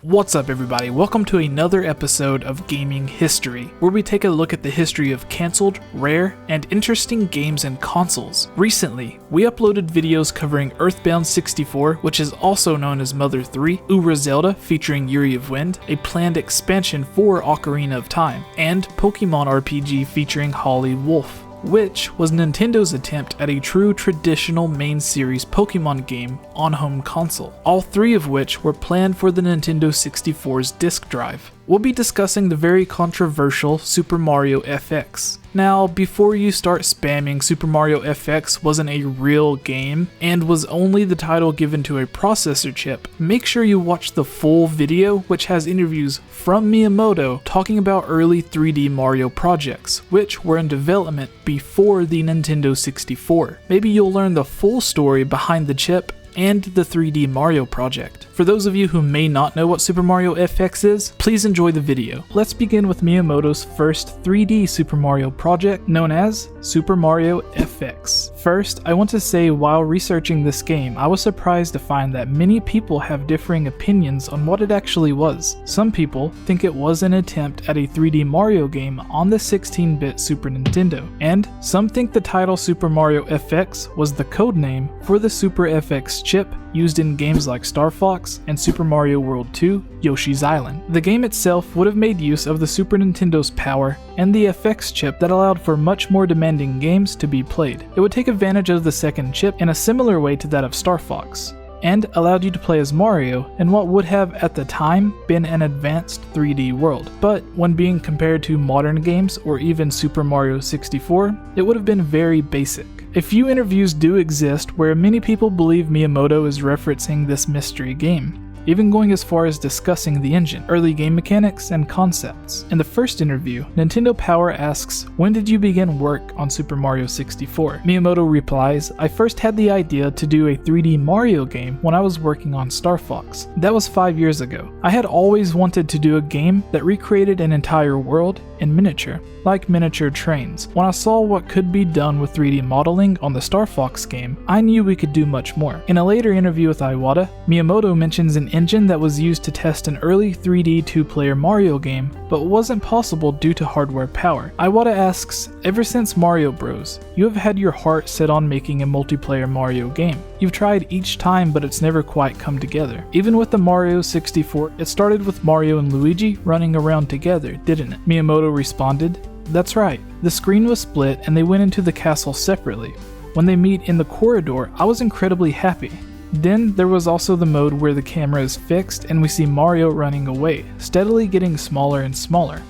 What's up everybody, welcome to another episode of Gaming History, where we take a look at the history of cancelled, rare, and interesting games and consoles. Recently, we uploaded videos covering Earthbound 64, which is also known as Mother 3, Zelda featuring Yuri of Wind, a planned expansion for Ocarina of Time, and Pokemon RPG featuring Holly Wolf, which was Nintendo's attempt at a true traditional main series Pokemon game on home console, all three of which were planned for the Nintendo 64's disk drive. We'll be discussing the very controversial Super Mario FX. Now, before you start spamming Super Mario FX wasn't a real game and was only the title given to a processor chip, make sure you watch the full video, which has interviews from Miyamoto talking about early 3D Mario projects, which were in development before the Nintendo 64. Maybe you'll learn the full story behind the chip and the 3D Mario project. For those of you who may not know what Super Mario FX is, please enjoy the video. Let's begin with Miyamoto's first 3D Super Mario project, known as Super Mario FX. First, I want to say while researching this game, I was surprised to find that many people have differing opinions on what it actually was. Some people think it was an attempt at a 3D Mario game on the 16-bit Super Nintendo, and some think the title Super Mario FX was the code name for the Super FX chip used in games like Star Fox and Super Mario World 2, Yoshi's Island. The game itself would have made use of the Super Nintendo's power and the FX chip that allowed for much more demanding games to be played. It would take advantage of the second chip in a similar way to that of Star Fox, and allowed you to play as Mario in what would have at the time been an advanced 3D world. But when being compared to modern games or even Super Mario 64, it would have been very basic. A few interviews do exist where many people believe Miyamoto is referencing this mystery game, even going as far as discussing the engine, early game mechanics, and concepts. In the first interview, Nintendo Power asks, "When did you begin work on Super Mario 64? Miyamoto replies, "I first had the idea to do a 3D Mario game when I was working on Star Fox. That was 5 years ago. I had always wanted to do a game that recreated an entire world in miniature, like miniature trains. When I saw what could be done with 3D modeling on the Star Fox game, I knew we could do much more." In a later interview with Iwata, Miyamoto mentions an engine that was used to test an early 3D two-player Mario game, but wasn't possible due to hardware power. Iwata asks, "Ever since Mario Bros, you have had your heart set on making a multiplayer Mario game. You've tried each time, but it's never quite come together. Even with the Mario 64, it started with Mario and Luigi running around together, didn't it?" Miyamoto responded, "That's right. The screen was split and they went into the castle separately. When they meet in the corridor, I was incredibly happy. Then there was also the mode where the camera is fixed and we see Mario running away, steadily getting smaller and smaller.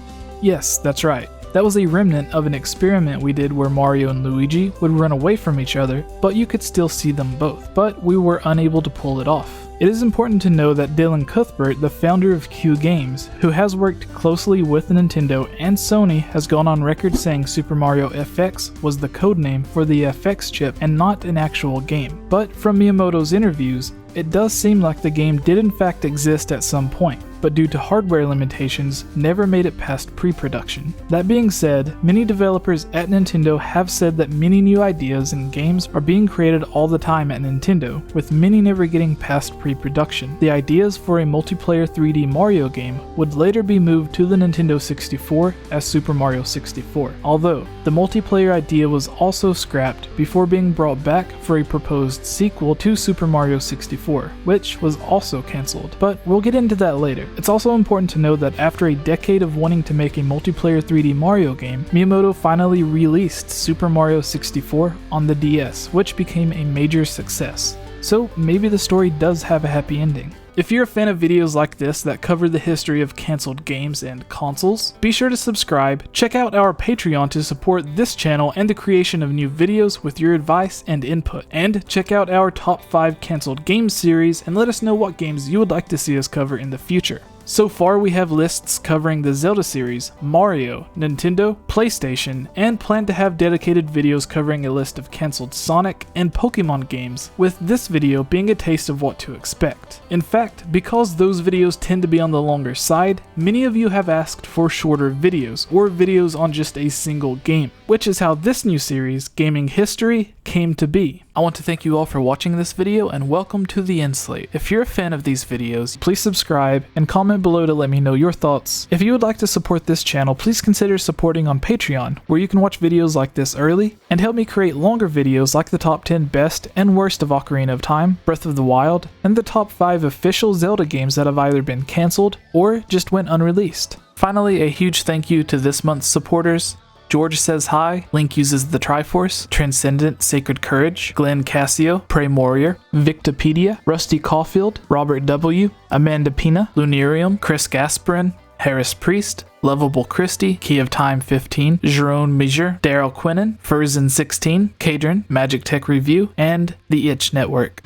Yes, that's right. That was a remnant of an experiment we did where Mario and Luigi would run away from each other, but you could still see them both. But we were unable to pull it off." It is important to know that Dylan Cuthbert, the founder of Q Games, who has worked closely with Nintendo and Sony, has gone on record saying Super Mario FX was the codename for the FX chip and not an actual game. But from Miyamoto's interviews, it does seem like the game did in fact exist at some point, but due to hardware limitations, never made it past pre-production. That being said, many developers at Nintendo have said that many new ideas and games are being created all the time at Nintendo, with many never getting past pre-production. The ideas for a multiplayer 3D Mario game would later be moved to the Nintendo 64 as Super Mario 64, although the multiplayer idea was also scrapped before being brought back for a proposed sequel to Super Mario 64, which was also cancelled, but we'll get into that later. It's also important to know that after a decade of wanting to make a multiplayer 3D Mario game, Miyamoto finally released Super Mario 64 on the DS, which became a major success. So maybe the story does have a happy ending. If you're a fan of videos like this that cover the history of cancelled games and consoles, be sure to subscribe, check out our Patreon to support this channel and the creation of new videos with your advice and input, and check out our top 5 cancelled games series and let us know what games you would like to see us cover in the future. So far we have lists covering the Zelda series, Mario, Nintendo, PlayStation, and plan to have dedicated videos covering a list of cancelled Sonic and Pokemon games, with this video being a taste of what to expect. In fact, because those videos tend to be on the longer side, many of you have asked for shorter videos, or videos on just a single game, which is how this new series, Gaming History, came to be. I want to thank you all for watching this video and welcome to the End Slate. If you're a fan of these videos, please subscribe and comment below to let me know your thoughts. If you would like to support this channel, please consider supporting on Patreon, where you can watch videos like this early and help me create longer videos like the top 10 best and worst of Ocarina of Time, Breath of the Wild, and the top 5 official Zelda games that have either been cancelled or just went unreleased. Finally, a huge thank you to this month's supporters: George Says Hi, Link Uses the Triforce, Transcendent Sacred Courage, Glenn Cassio, Prey Warrior, Victopedia, Rusty Caulfield, Robert W., Amanda Pina, Lunarium, Chris Gasparin, Harris Priest, Lovable Christie, Key of Time 15, Jerome Major, Daryl Quinnen, Furzin 16, Kadrin, Magic Tech Review, and The Itch Network.